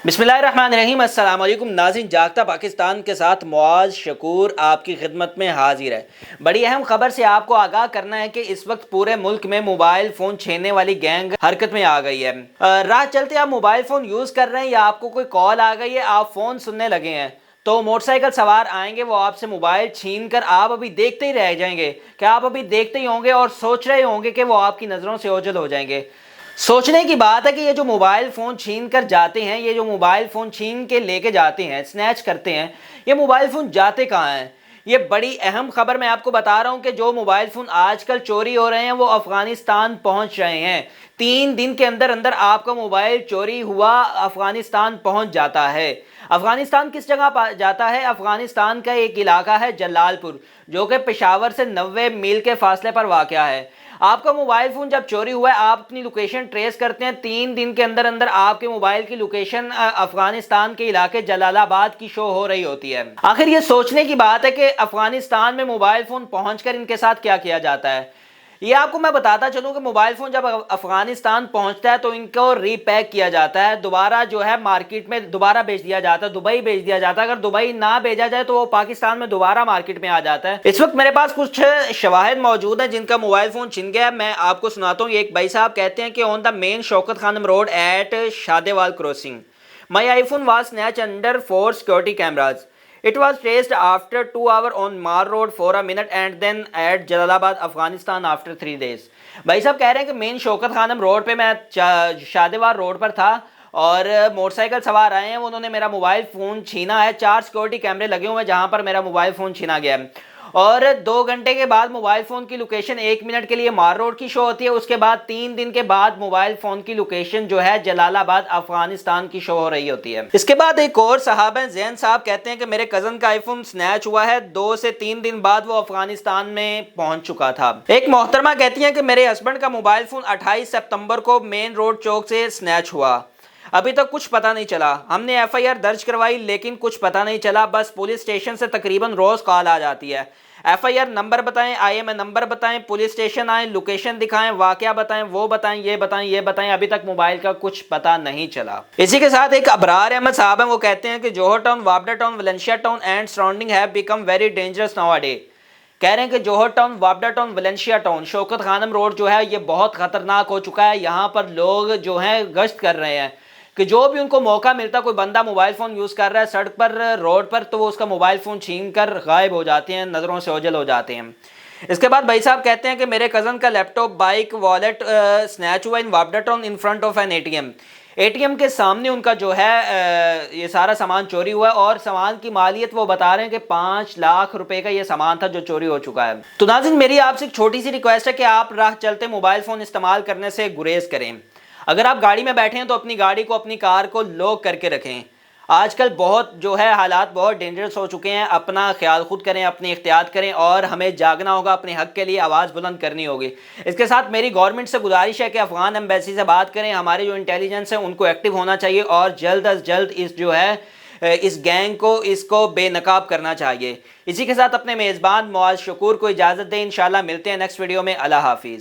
बिस्मिल्लाहिर्रहमानिर्रहीम। अस्सलाम वालेकुम नाज़रीन, जागता पाकिस्तान के साथ मुआज़ शकूर आपकी खिदमत में हाजिर है। बड़ी अहम खबर से आपको आगाह करना है कि इस वक्त पूरे मुल्क में मोबाइल फ़ोन छीनने वाली गैंग हरकत में आ गई है। राह चलते आप मोबाइल फ़ोन यूज़ कर रहे हैं या आपको कोई कॉल आ गई है, आप फ़ोन सुनने लगे हैं, तो मोटरसाइकिल सवार आएंगे, वो आपसे मोबाइल छीन कर आप अभी देखते ही रह जाएंगे। क्या आप अभी देखते ही होंगे और सोच रहे होंगे कि वो आपकी नज़रों से ओझल हो जाएंगे। सोचने की बात है कि ये जो मोबाइल फ़ोन छीन कर जाते हैं, ये जो मोबाइल फ़ोन छीन के लेके जाते हैं, स्नैच करते हैं, ये मोबाइल फ़ोन जाते कहाँ हैं। ये बड़ी अहम खबर मैं आपको बता रहा हूँ कि जो मोबाइल फ़ोन आजकल चोरी हो रहे हैं वो अफ़गानिस्तान पहुँच रहे हैं। 3 दिन के अंदर अंदर आपका मोबाइल चोरी हुआ अफ़गानिस्तान पहुँच जाता है। अफ़गानिस्तान किस जगह जाता है? अफ़गानिस्तान का एक इलाका है जलालपुर, जो कि पेशावर से 90 मील के फासले पर वाक़या है। आपका मोबाइल फ़ोन जब चोरी हुआ है, आप अपनी लोकेशन ट्रेस करते हैं, 3 दिन के अंदर अंदर आपके मोबाइल की लोकेशन अफ़गानिस्तान के इलाके जलालाबाद की शो हो रही होती है। आखिर ये सोचने की बात है कि अफ़गानिस्तान में मोबाइल फ़ोन पहुंचकर इनके साथ क्या किया जाता है। ये आपको मैं बताता चलूँ कि मोबाइल फ़ोन जब अफ़गानिस्तान पहुंचता है तो इनको रीपैक किया जाता है, दोबारा जो है मार्केट में दोबारा बेच दिया जाता है, दुबई भेज दिया जाता है। अगर दुबई ना भेजा जाए तो वो पाकिस्तान में दोबारा मार्केट में आ जाता है। इस वक्त मेरे पास कुछ शवाहिद मौजूद हैं जिनका मोबाइल फ़ोन छिन गया। मैं आपको सुनाता हूँ। एक भाई साहब कहते हैं कि on the main Shaukat Khanum road at Shadewal crossing my iPhone was snatch under 4 security cameras. It was traced after 2 hours on Mar Road for a minute and then at Jalalabad, Afghanistan after 3 days. भाई साहब कह रहे हैं कि main Shaukat Khanum road पे मैं शादेवार road पर था और मोटरसाइकिल सवार आए हैं, उन्होंने मेरा मोबाइल फ़ोन छीना है। 4 सिक्योरिटी कैमरे लगे हुए हैं जहां पर मेरा मोबाइल फ़ोन छीना गया है और 2 घंटे के बाद मोबाइल फ़ोन की लोकेशन 1 मिनट के लिए मार रोड की शो होती है। उसके बाद 3 दिन के बाद मोबाइल फ़ोन की लोकेशन जो है जलालाबाद अफगानिस्तान की शो हो रही होती है। इसके बाद एक और साहब हैं, जैन साहब, कहते हैं कि मेरे कज़न का आईफोन स्नैच हुआ है, 2 से 3 दिन बाद वो अफगानिस्तान में पहुंच चुका था। एक मोहतरमा कहती हैं कि मेरे हस्बैंड का मोबाइल फ़ोन 28 सितंबर को मेन रोड चौक से स्नैच हुआ, अभी तक कुछ पता नहीं चला। हमने एफआईआर दर्ज करवाई लेकिन कुछ पता नहीं चला। बस पुलिस स्टेशन से तकरीबन रोज कॉल आ जाती है, एफआईआर नंबर बताएं, आईएमए नंबर बताएं, पुलिस स्टेशन आए, लोकेशन दिखाएं, वाकया बताएं, वो बताएं, ये बताएं, ये बताएं, अभी तक मोबाइल का कुछ पता नहीं चला। इसी के साथ एक अबरार अहमद साहब हैं, वो कहते हैं कि जोहर टाउन, वाबडा town, Valencia town and surrounding have become very dangerous nowadays. कह रहे हैं कि जोहर टाउन, वाबडा town, Valencia town, Shaukat Khanum road जो है ये बहुत खतरनाक हो चुका है। यहाँ पर लोग जो हैं गश्त कर रहे हैं कि जो भी उनको मौका मिलता, कोई बंदा मोबाइल फ़ोन यूज़ कर रहा है सड़क पर, रोड पर, तो वो उसका मोबाइल फ़ोन छीन कर गायब हो जाते हैं, नज़रों से ओझल हो जाते हैं। इसके बाद भाई साहब कहते हैं कि मेरे कज़न का लैपटॉप, बाइक, वॉलेट स्नैच हुआ इन वाबडा town in front of an ATM. ATM के सामने उनका जो है ये सारा सामान चोरी हुआ और सामान की मालियत वो बता रहे हैं कि 5 लाख रुपए का ये सामान था जो चोरी हो चुका है। तो नाज़रीन, मेरी आपसे एक छोटी सी रिक्वेस्ट है कि आप राह चलते मोबाइल फ़ोन इस्तेमाल करने से गुरेज करें। अगर आप गाड़ी में बैठे हैं तो अपनी गाड़ी को, अपनी कार को लॉक करके रखें। आजकल बहुत जो है हालात बहुत डेंजरस हो चुके हैं। अपना ख्याल खुद करें, अपनी एहतियात करें और हमें जागना होगा, अपने हक के लिए आवाज़ बुलंद करनी होगी। इसके साथ मेरी गवर्नमेंट से गुजारिश है कि अफगान एम्बेसी से बात करें, हमारे जो इंटेलिजेंस है उनको एक्टिव होना चाहिए और जल्द अज जल्द इस जो है इस गैंग को, इसको बेनकाब करना चाहिए। इसी के साथ अपने मेज़बान मुआज़ शकूर को इजाज़त दें। इंशाल्लाह मिलते हैं नेक्स्ट वीडियो में। अल्लाह हाफिज़।